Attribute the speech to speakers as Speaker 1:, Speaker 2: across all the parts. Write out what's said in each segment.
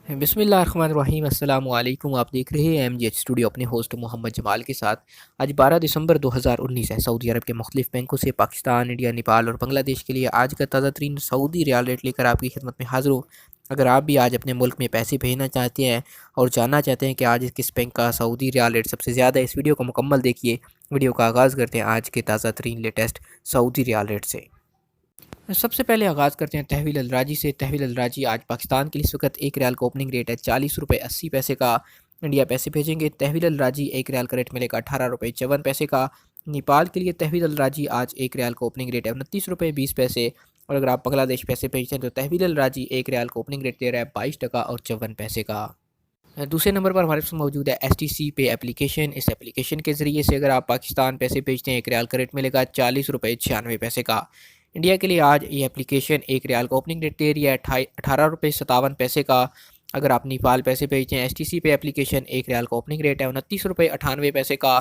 Speaker 1: बिस्मिल्लाहिर्रहमानिर्रहीम अस्सलामु अलैकुम। आप देख रहे हैं MGH स्टूडियो अपने होस्ट मोहम्मद जमाल के साथ। आज 12 दिसंबर 2019 है। सऊदी अरब के मुख्तलिफ बैंकों से पाकिस्तान, इंडिया, नेपाल और बांग्लादेश के लिए आज का ताज़ा तरीन सऊदी रियाल रेट लेकर आपकी खिदमत में हाज़िर हूँ। अगर आप भी आज अपने मुल्क में पैसे भेजना चाहते हैं और जानना चाहते हैं कि आज किस बैंक का सऊदी रियाल रेट सबसे ज़्यादा है, इस वीडियो को मुकम्मल देखिए। वीडियो का आगाज़ करते हैं आज के ताज़ा तरीन लेटेस्ट सऊदी रियाल रेट से। सबसे पहले आगाज़ करते हैं तहवील अल राजी से। तहवील अल राजी आज पाकिस्तान के लिए इस वक्त एक रियाल का ओपनिंग रेट है 40 रुपये 80 पैसे का। इंडिया पैसे भेजेंगे तहवील अल राजी एक रियाल का रेट मिलेगा 18 रुपये 54 पैसे का। नेपाल के लिए तहवील अल राजी आज एक रियाल का ओपनिंग रेट है 29 रुपये 20 पैसे। और अगर आप बांग्लादेश पैसे भेजते हैं तो तहवील अल राजी एक रियाल का ओपनिंग रेट दे रहा है 22 टका और 54 पैसे का। दूसरे नंबर पर हमारे पास मौजूद है STC पे एप्लीकेशन। इस एप्लीकेशन के ज़रिए से अगर आप पाकिस्तान पैसे भेजते हैं एक रियाल का रेट मिलेगा 40 रुपये 96 पैसे का। इंडिया के लिए आज ये एप्लीकेशन एक रियाल का ओपनिंग रेट दे रही है 18 रुपये 57 पैसे का। अगर आप नेपाल पैसे भेजते हैं STC पे एप्लीकेशन एक रियाल का ओपनिंग रेट है 29 रुपये 98 पैसे का।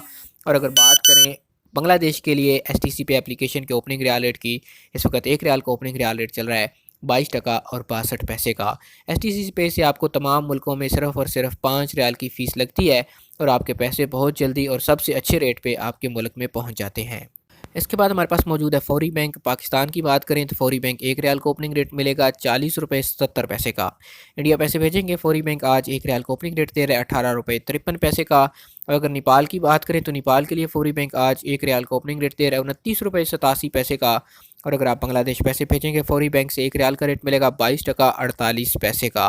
Speaker 1: और अगर बात करें बांग्लादेश के लिए STC पे एप्लीकेशन के ओपनिंग रियाल रेट की, इस वक्त एक रियाल का ओपनिंग रियाल रेट चल रहा है 22 टका और 62 पैसे का। STC पे से आपको तमाम मुल्कों में सिर्फ़ और सिर्फ 5 रियाल की फ़ीस लगती है और आपके पैसे बहुत जल्दी और सबसे अच्छे रेट पे आपके मुल्क में पहुंच जाते हैं। इसके बाद हमारे पास मौजूद है फौरी बैंक। पाकिस्तान की बात करें तो फौरी बैंक एक रियाल का ओपनिंग रेट मिलेगा 40 रुपये 70 पैसे का। इंडिया पैसे भेजेंगे फौरी बैंक आज एक रियाल का ओपनिंग रेट दे रहा है 18 रुपये 53 पैसे का। और अगर नेपाल की बात करें तो नेपाल के लिए फौरी बैंक आज एक रियाल का ओपनिंग रेट दे रहा है 29 रुपये 87 पैसे का। और अगर आप बांग्लादेश पैसे भेजेंगे फौरी बैंक से एक रियाल का रेट मिलेगा 22 टका 48 पैसे का।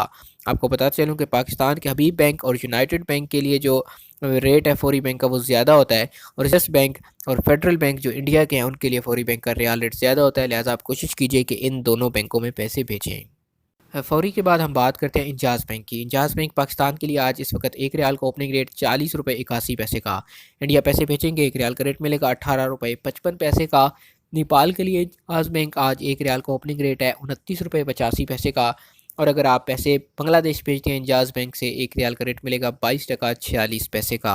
Speaker 1: आपको बताते चलूँ कि पाकिस्तान के हबीब बैंक और यूनाइटेड बैंक के लिए जो रेट है फौरी बैंक का वो ज़्यादा होता है, और रिजर्व बैंक और फेडरल बैंक जो इंडिया के हैं उनके लिए फौरी बैंक का रियाल रेट ज़्यादा होता है। लिहाजा आप कोशिश कीजिए कि इन दोनों बैंकों में पैसे भेजें। फौरी के बाद हम बात करते हैं इंजाज़ बैंक की। इंजाज़ बैंक पाकिस्तान के लिए आज इस वक्त एक रियाल का ओपनिंग रेट 40 रुपये 81 पैसे का। इंडिया पैसे भेजेंगे एक रियाल का रेट मिलेगा 18 रुपये 55 पैसे का। नेपाल के लिए इंजाज़ बैंक आज एक रियाल का ओपनिंग रेट है 29 रुपये 85 पैसे का। और अगर आप पैसे बांग्लादेश भेजते हैं इंजाज़ बैंक से एक रियाल का रेट मिलेगा 22 टका 46 पैसे का।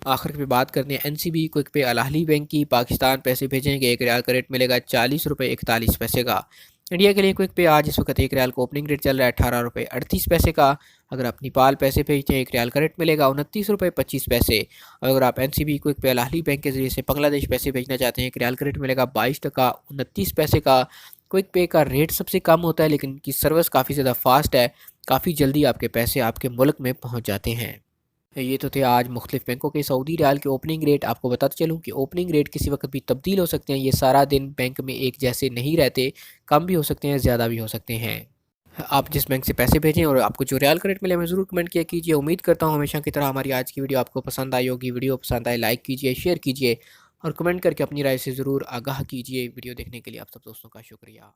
Speaker 1: आखिर पे बात करते हैं NCB क्विक पे अल अहली बैंक की। पाकिस्तान पैसे भेजेंगे एक रियाल का रेट मिलेगा 40 रुपये 41 पैसे का। इंडिया के लिए क्विक पे आज इस वक्त एक रियाल का ओपनिंग रेट चल रहा है 18 रुपये 38 पैसे का। अगर आप नेपाल पैसे भेजते हैं एक रियाल का रेट मिलेगा 29 रुपये 25 पैसे। और अगर आप NCB क्विक पे अल अहली बैंक के जरिए से बांग्लादेश पैसे भेजना चाहते हैं एक रियाल का रेट मिलेगा 22 टका 29 पैसे का। क्विक पे का रेट सबसे कम होता है लेकिन इनकी सर्विस काफ़ी ज़्यादा फास्ट है, काफ़ी जल्दी आपके पैसे आपके मुल्क में पहुँच जाते हैं। ये तो थे आज मुख्तलिफ बैंकों के सऊदी रियाल के ओपनिंग रेट। आपको बताते चलूँ कि ओपनिंग रेट किसी वक्त भी तब्दील हो सकते हैं, ये सारा दिन बैंक में एक जैसे नहीं रहते, कम भी हो सकते हैं, ज़्यादा भी हो सकते हैं। आप जिस बैंक से पैसे भेजें और आपको जो रियाल का रेट मिले हमें ज़रूर कमेंट किया कीजिए। उम्मीद करता हूँ हमेशा की तरह हमारी आज की वीडियो आपको पसंद आई होगी। वीडियो पसंद आए लाइक कीजिए, शेयर कीजिए और कमेंट करके अपनी राय से ज़रूर आगाह कीजिए। वीडियो देखने के लिए आप सब दोस्तों का शुक्रिया।